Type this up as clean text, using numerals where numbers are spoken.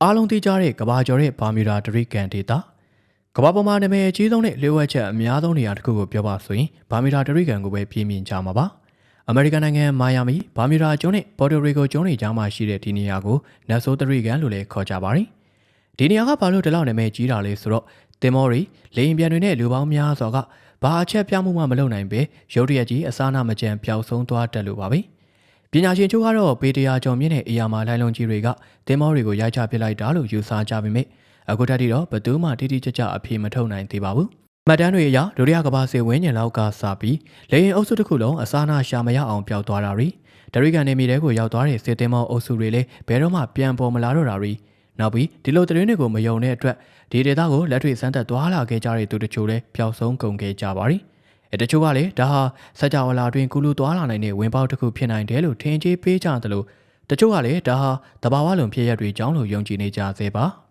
အားလုံးသိကြတဲ့ကဘာကျော်တဲ့ဘာမီရာတရိကန်ဒေတာကဘာပေါ်မှာနာမည်အကြီးဆုံးနဲ့လျှို့ဝှက်ချက်အများဆုံးနေရာတစ်ခုကိုပြောပါဆိုရင်ဘာမီရာတရိကန်ကိုပဲပြင်းပြင်းကြမှာပါအမေရိကန်နိုင်ငံမိုင်ယာမီဘာမီရာကျွန်းနဲ့ပေါ်တိုရီကိုကျွန်းတွေကြားမှာရှိတဲ့ဒီနေရာကိုနတ်ဆိုးတရိကန်လို့လည်းခေါ်ကြပါတယ်ဒီနေရာကဘာလို့ဒီလောက်နာမည်ကြီးတာလဲဆိုတော့တင်မော်ရီလေရင်ပြန်တွေနဲ့လူပေါင်းများစွာကဘာအချက်ပြမှုမှမလုပ်နိုင်ပဲရုတ်တရက်ကြီးအစားနာမကြံပျောက်ဆုံးသွားတတ်လို့ပါပဲပညာရှင်ချို့ကတော့ပေတရာကျော်မြင့်တဲ့အရာမှာလိုင်းလုံးကြီးတွေကတင်မောတွေကိုရိုက်ချပစ်လိုက်တာလို့ယူဆကြပေမဲ့အခုတည်းကတော့ဘယ်သူမှတိတိကျကျအပြေမထုတ်နိုင်သေးပါဘူး။မှတ်တမ်းတွေအရဒုတိယကမ္ဘာစစ်ဝင်းကျင်လောက်ကစပြီးလေရင်အုပ်စုတစ်ခုလုံးအစားနာရှာမရအောင်ပျောက်သွားတာတွေဒရိကန်နေမီတဲကိုရောက်သွားတဲ့စစ်တင်မောအုပ်စုတွေလည်းဘယ်တော့မှပြန်ပေါ်မလာတော့တာတွေနောက်ပြီးဒီလိုသတင်းတွေကိုမယုံတဲ့အတွက်ဒီဒေတာကိုလက်တွေ့စမ်းသပ်သွားလာခဲ့ကြတဲ့သူတချို့လည်းပျောက်ဆုံးကုန်ခဲ့ကြပါပြီ။တချို့ကလည်းဒါဟာစကြဝဠာတွင်ကူလူသွားလာနိုင်တဲ့ဝင်ပေါက်တစ်ခုဖြစ်နိုင်တယ်လို့ထင်ကြေးပေးကြတယ်လို့တချို့ကလည်းဒါဟာတဘာဝလုံဖြစ်ရက်တွေကြောင်းလို့ယုံကြည်နေကြသေးပါ။